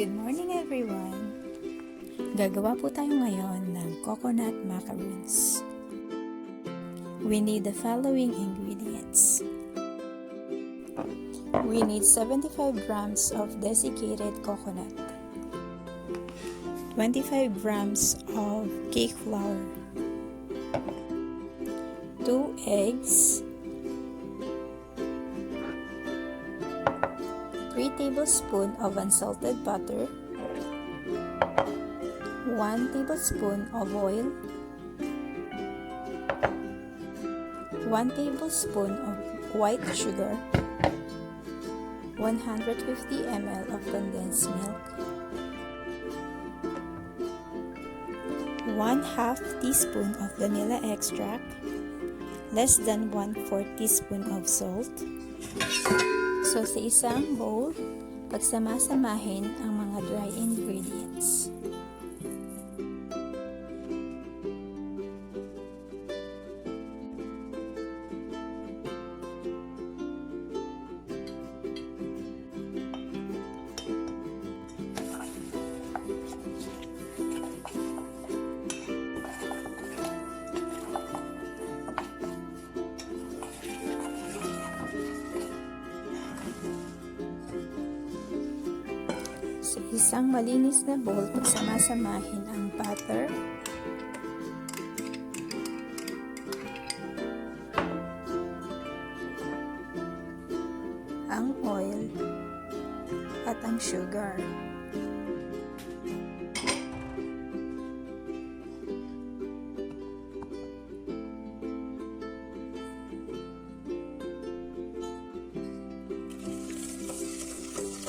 Good morning everyone! Gagawa po tayo ngayon ng coconut macaroons. We need the following ingredients. We need 75 grams of desiccated coconut, 25 grams of cake flour, 2 eggs, 3 tablespoons of unsalted butter, 1 tablespoon of oil, 1 tablespoon of white sugar, 150 ml of condensed milk, 1/2 teaspoon of vanilla extract, less than 1/4 teaspoon of salt. So sa isang bowl, pagsama-samahin ang mga dry ingredients. Sa isang malinis na bowl, pagsama-samahin ang butter, ang oil, at ang sugar.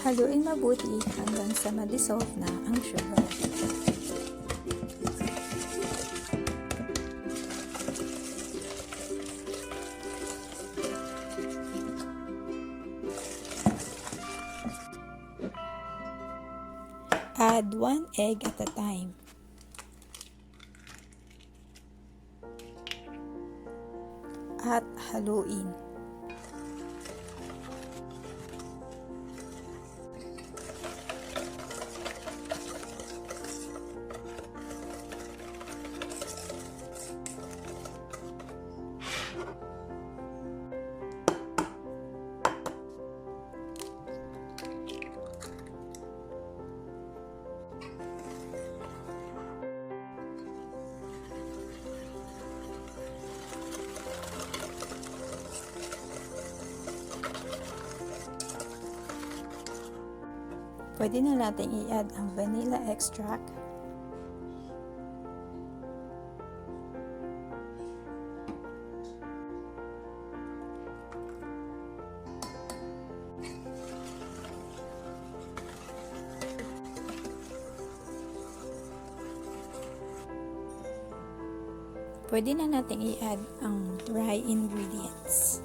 Haluin mabuti hanggang sa ma-dissolve na ang sugar. Add 1 egg at a time. At haluin. Pwede na natin i-add ang vanilla extract, pwede na natin i-add ang dry ingredients.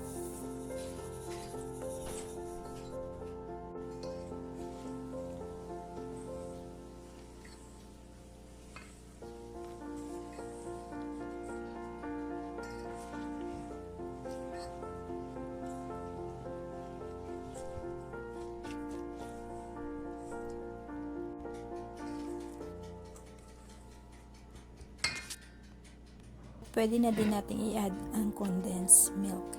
Pwede na din natin i-add ang condensed milk.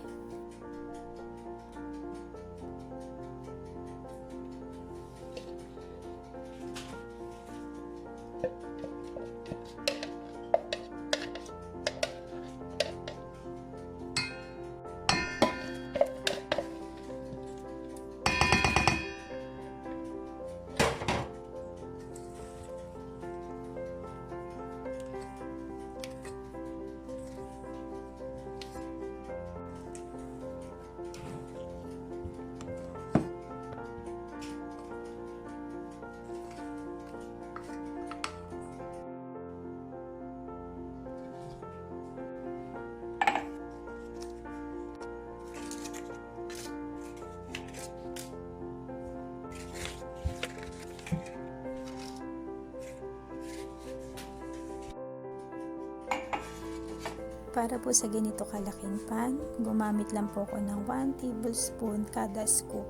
Para po sa ganito kalaking pan, gumamit lang po ako ng 1 tablespoon kada scoop.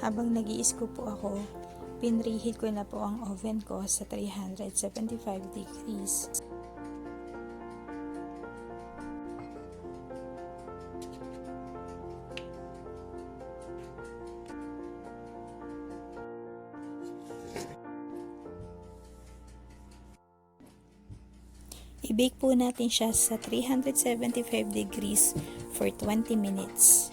Habang nag-i-scoop po ako, pinreheat ko na po ang oven ko sa 375 degrees. I-bake po natin siya sa 375 degrees for 20 minutes.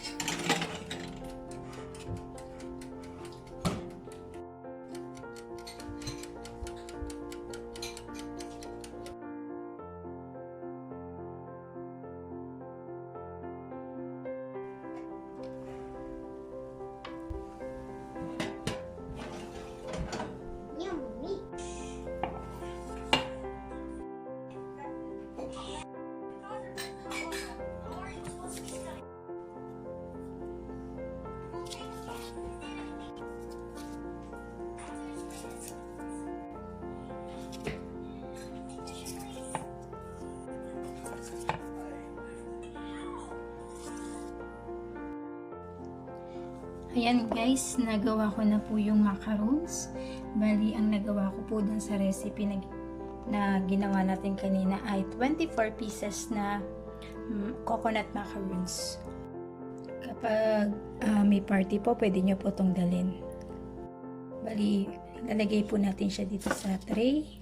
Ayan guys, nagawa ko na po yung macaroons. Bali, ang nagawa ko po dun sa recipe na ginawa natin kanina ay 24 pieces na coconut macaroons. Kapag may party po, pwede nyo po itong dalhin. Bali, lalagay po natin siya dito sa tray.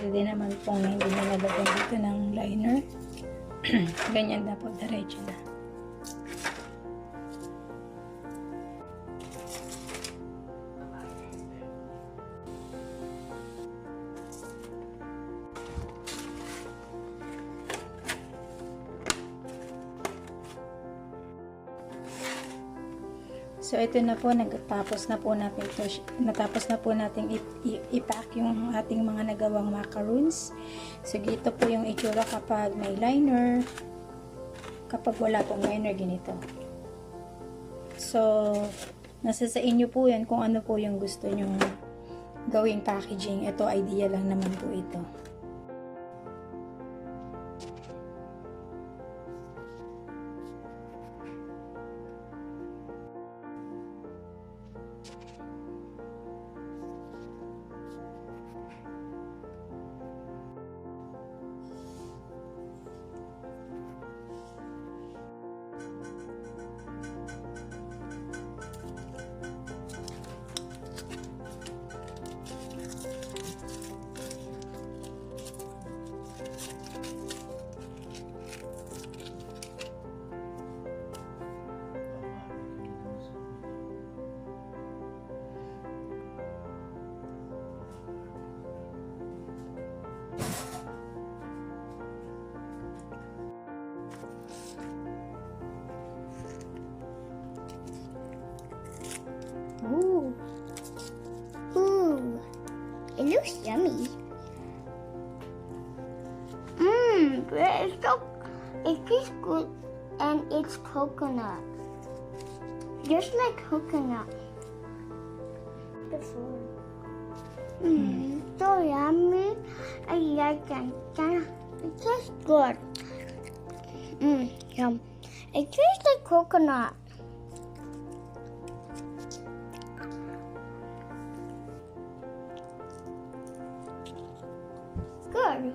Pwede din naman pong hindi nalagyan dito ng liner. Ganyan na po, diretso na. So ito na po, natapos na po natin i-pack yung ating mga nagawang macaroons. So dito po yung itsura kapag may liner, kapag wala pong liner, ganito. So nasa sa inyo po yan kung ano po yung gusto nyong gawing packaging. Ito idea lang naman po ito. Ooh. Ooh. It looks yummy. It tastes good and it's coconut. Just like coconut. Before. So yummy. I like it. It tastes good. Yum. It tastes like coconut. Good.